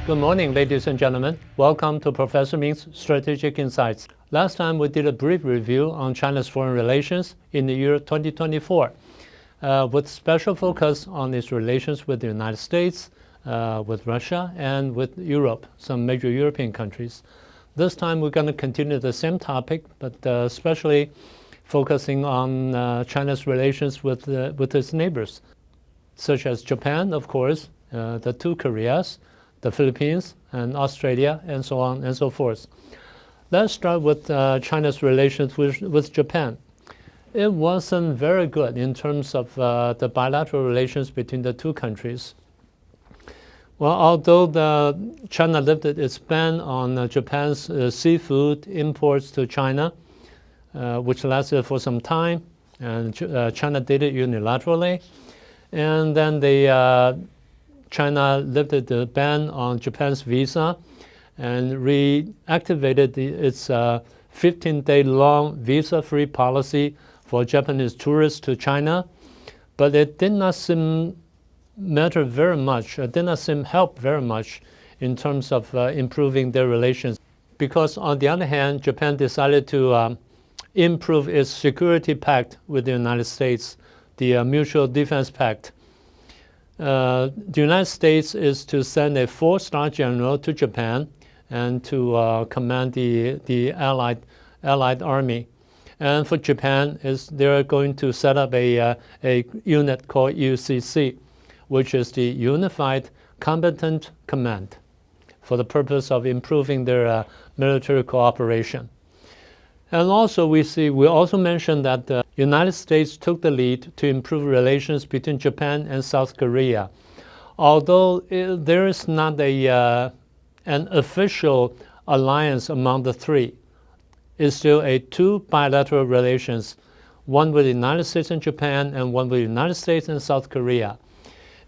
Good morning, ladies and gentlemen. Welcome to Professor Ming's Strategic Insights. Last time we did a brief review on China's foreign relations in the year 2024, with special focus on its relations with the United States, with Russia, and with Europe, some major European countries. This time we're going to continue the same topic, but especially focusing on China's relations with its neighbors, such as Japan, of course, the two Koreas, the Philippines, and Australia, and so on and so forth. Let's start with China's relations with Japan. It wasn't very good in terms of the bilateral relations between the two countries. Well, although China lifted its ban on Japan's seafood imports to China, which lasted for some time, and China did it unilaterally, and then China lifted the ban on Japan's visa and reactivated its 15-day-long visa-free policy for Japanese tourists to China, but it did not seem matter very much. It did not seem help very much in terms of improving their relations, because on the other hand, Japan decided to improve its security pact with the United States, the Mutual Defense Pact. The United States is to send a 4-star general to Japan and to command the allied army. And for Japan, they're going to set up a unit called UCC, which is the Unified Combatant Command, for the purpose of improving their military cooperation. And also we also mentioned that the United States took the lead to improve relations between Japan and South Korea. Although there is not an official alliance among the three, it's still two bilateral relations, one with the United States and Japan, and one with the United States and South Korea.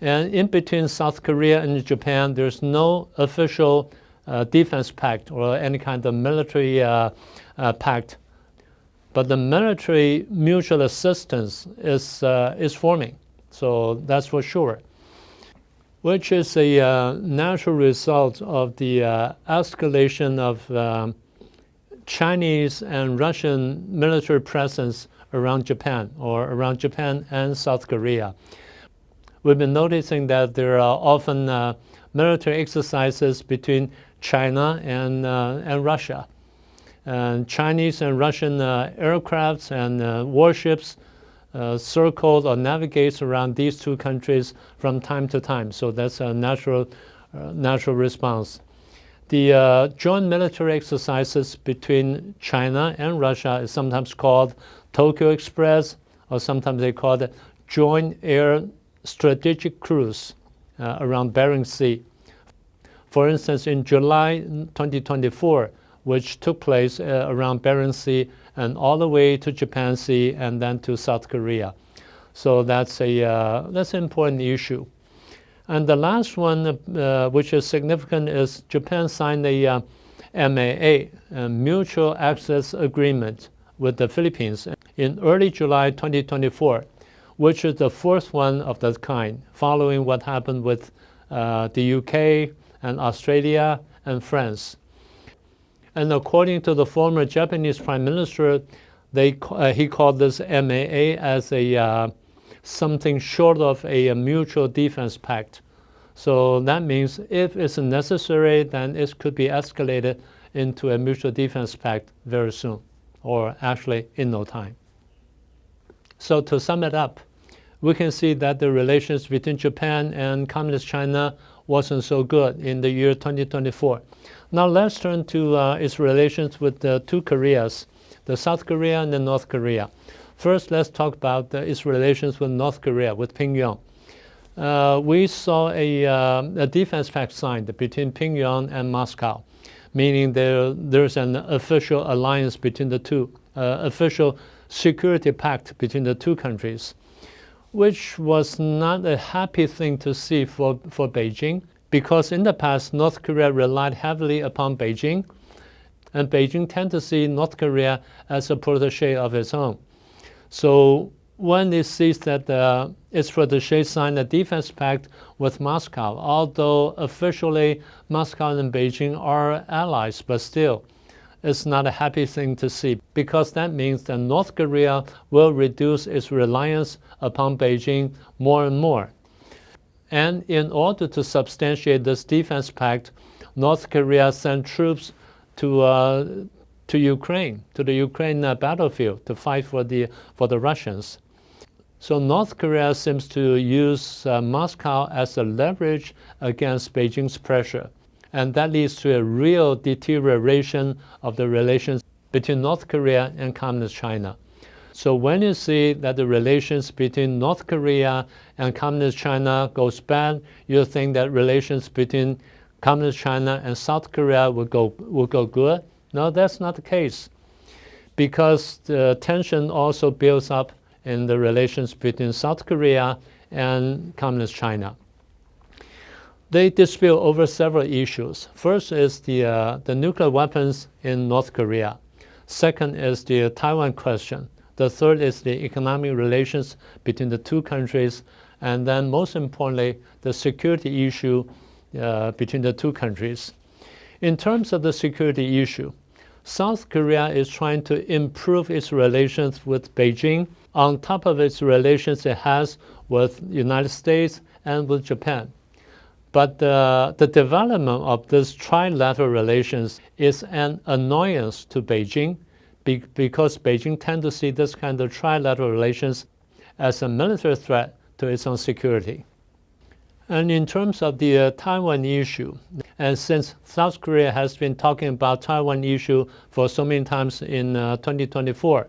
And in between South Korea and Japan, there's no official defense pact or any kind of military pact, but the military mutual assistance is forming, so that's for sure, which is a natural result of the escalation of Chinese and Russian military presence around Japan, or around Japan and South Korea. We've been noticing that there are often military exercises between China and Russia. And Chinese and Russian aircrafts and warships circle or navigate around these two countries from time to time. So that's a natural response. The joint military exercises between China and Russia is sometimes called Tokyo Express, or sometimes they call it Joint Air Strategic Cruise around Bering Sea. For instance, in July 2024, which took place around Bering Sea and all the way to Japan Sea and then to South Korea. So that's an important issue. And the last one, which is significant, is Japan signed a MAA, a Mutual Access Agreement, with the Philippines in early July 2024, which is the fourth one of that kind, following what happened with the UK and Australia and France. And according to the former Japanese Prime Minister, he called this MAA as something short of a mutual defense pact. So that means if it's necessary, then it could be escalated into a mutual defense pact very soon, or actually in no time. So to sum it up, we can see that the relations between Japan and Communist China wasn't so good in the year 2024. Now let's turn to its relations with the two Koreas, the South Korea and the North Korea. First, let's talk about its relations with North Korea, with Pyongyang. We saw a defense pact signed between Pyongyang and Moscow, meaning there's an official alliance between the two, official security pact between the two countries, which was not a happy thing to see for Beijing, because in the past, North Korea relied heavily upon Beijing, and Beijing tended to see North Korea as a protege of its own. So when it sees that its protege signed a defense pact with Moscow, although officially Moscow and Beijing are allies, but still, it's not a happy thing to see, because that means that North Korea will reduce its reliance upon Beijing more and more. And in order to substantiate this defense pact, North Korea sent troops to Ukraine, to the Ukraine battlefield, to fight for the Russians. So North Korea seems to use Moscow as a leverage against Beijing's pressure. And that leads to a real deterioration of the relations between North Korea and Communist China. So when you see that the relations between North Korea and Communist China goes bad, you think that relations between Communist China and South Korea will go good. No, that's not the case, because the tension also builds up in the relations between South Korea and Communist China. They dispute over several issues. First is the nuclear weapons in North Korea. Second is the Taiwan question. The third is the economic relations between the two countries. And then most importantly, the security issue between the two countries. In terms of the security issue, South Korea is trying to improve its relations with Beijing on top of its relations it has with the United States and with Japan. But the development of this trilateral relations is an annoyance to Beijing, because Beijing tends to see this kind of trilateral relations as a military threat to its own security. And in terms of the Taiwan issue, and since South Korea has been talking about Taiwan issue for so many times in 2024,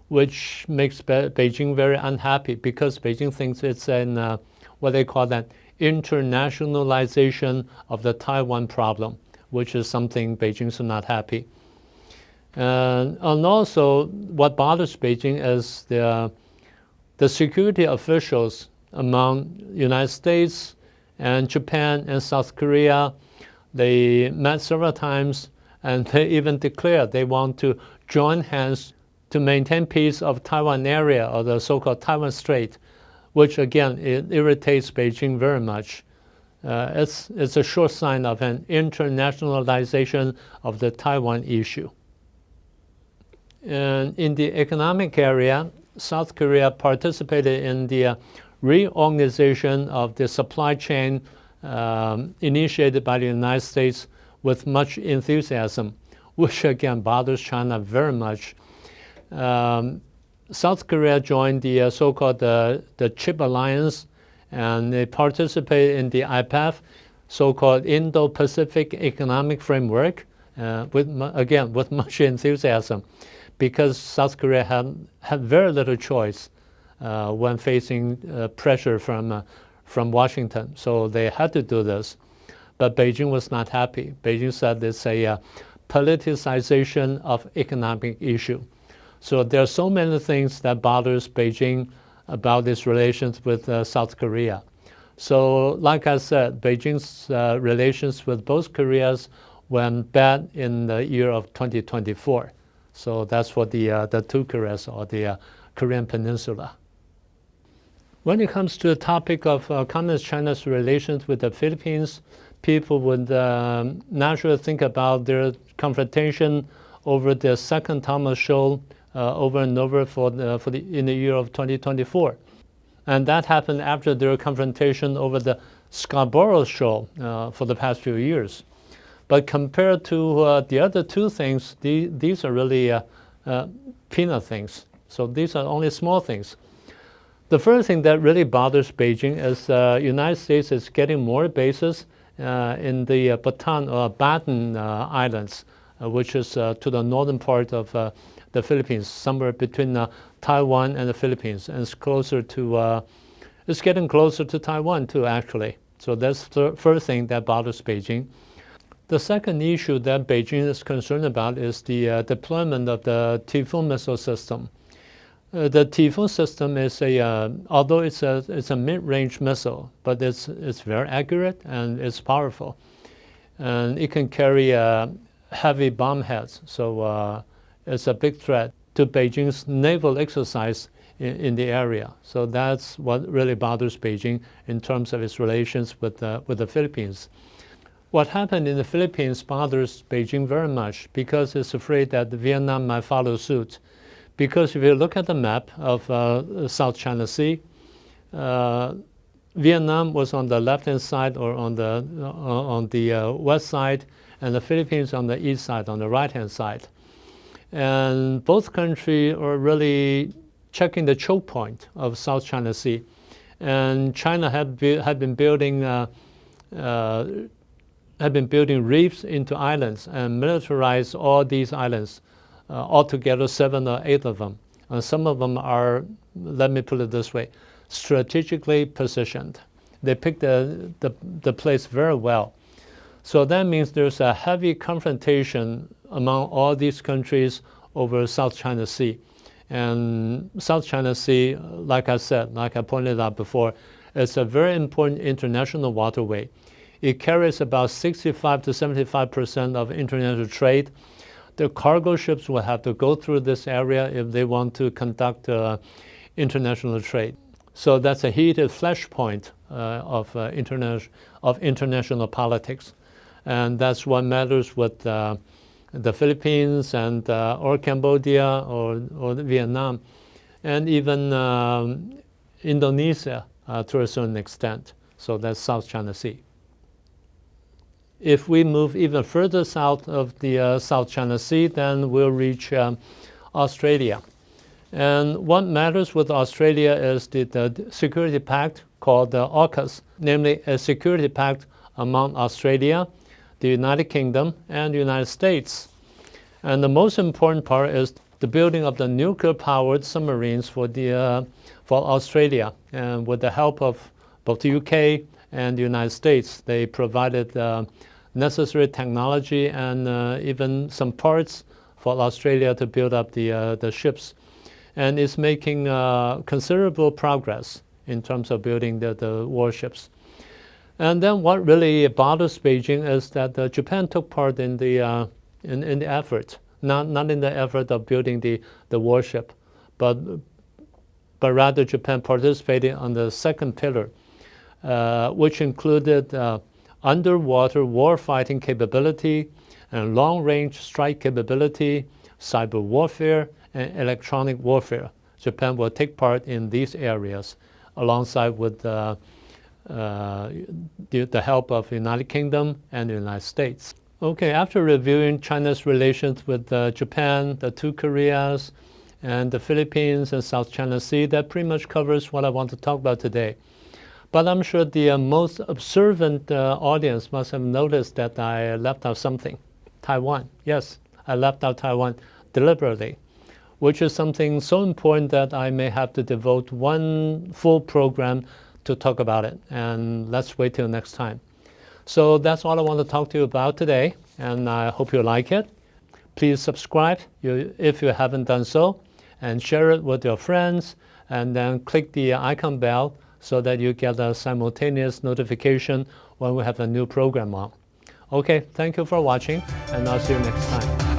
which makes Beijing very unhappy, because Beijing thinks it's an what they call that internationalization of the Taiwan problem, which is something Beijing's not happy. And also, what bothers Beijing is the security officials among United States and Japan and South Korea. They met several times, and they even declared they want to join hands to maintain peace of Taiwan area, or the so-called Taiwan Strait, which again, it irritates Beijing very much. It's a sure sign of an internationalization of the Taiwan issue. And in the economic area, South Korea participated in the reorganization of the supply chain initiated by the United States with much enthusiasm, which again bothers China very much. South Korea joined the so-called the Chip Alliance, and they participated in the IPEF, so-called Indo-Pacific Economic Framework, with much enthusiasm, because South Korea had very little choice when facing pressure from Washington. So they had to do this. But Beijing was not happy. Beijing said it's a politicization of economic issue. So there are so many things that bothers Beijing about its relations with South Korea. So like I said, Beijing's relations with both Koreas went bad in the year of 2024. So that's for the two Koreas, or the Korean Peninsula. When it comes to the topic of Communist China's relations with the Philippines, people would naturally think about their confrontation over the second Thomas Shoal over and over in the year of 2024. And that happened after their confrontation over the Scarborough Shoal for the past few years. But compared to the other two things, these are really peanut things. So these are only small things. The first thing that really bothers Beijing is the United States is getting more bases in the Bataan Islands, which is to the northern part of the Philippines, somewhere between Taiwan and the Philippines, and it's closer to, it's getting closer to Taiwan too, actually. So that's the first thing that bothers Beijing. The second issue that Beijing is concerned about is the deployment of the Typhoon missile system. The Typhoon system is although it's a mid-range missile, but it's very accurate and it's powerful, and it can carry heavy bomb heads. So it's a big threat to Beijing's naval exercise in the area. So that's what really bothers Beijing in terms of its relations with the Philippines. What happened in the Philippines bothers Beijing very much because it's afraid that Vietnam might follow suit. Because if you look at the map of South China Sea, Vietnam was on the left-hand side or on the west side, and the Philippines on the east side, on the right-hand side. And both countries are really checking the choke point of South China Sea. And China had been building reefs into islands and militarized all these islands, altogether 7 or 8 of them. And some of them are, let me put it this way, strategically positioned. They picked the place very well. So that means there's a heavy confrontation among all these countries over South China Sea. And South China Sea, like I said, like I pointed out before, is a very important international waterway. It carries about 65 to 75% of international trade. The cargo ships will have to go through this area if they want to conduct international trade. So that's a heated flashpoint of international politics. And that's what matters with the Philippines and or Cambodia or Vietnam, and even Indonesia to a certain extent. So that's South China Sea. If we move even further south of the South China Sea, then we'll reach Australia. And what matters with Australia is the security pact called the AUKUS, namely a security pact among Australia, the United Kingdom, and the United States. And the most important part is the building of the nuclear-powered submarines for Australia. And with the help of both the UK and the United States, they provided necessary technology and even some parts for Australia to build up the ships. And it's making considerable progress in terms of building the warships. And then what really bothers Beijing is that Japan took part in the effort, not in the effort of building the warship, but rather Japan participated on the second pillar, which included underwater warfighting capability and long-range strike capability, cyber warfare, and electronic warfare. Japan will take part in these areas alongside with the help of the United Kingdom and the United States. Okay, after reviewing China's relations with Japan, the two Koreas, and the Philippines and South China Sea, that pretty much covers what I want to talk about today. But I'm sure the most observant audience must have noticed that I left out something. Taiwan. Yes, I left out Taiwan deliberately, which is something so important that I may have to devote one full program to talk about it. And let's wait till next time. So that's all I want to talk to you about today, and I hope you like it. Please subscribe if you haven't done so, and share it with your friends, and then click the icon bell so that you get a simultaneous notification when we have a new program on. Okay, thank you for watching, and I'll see you next time.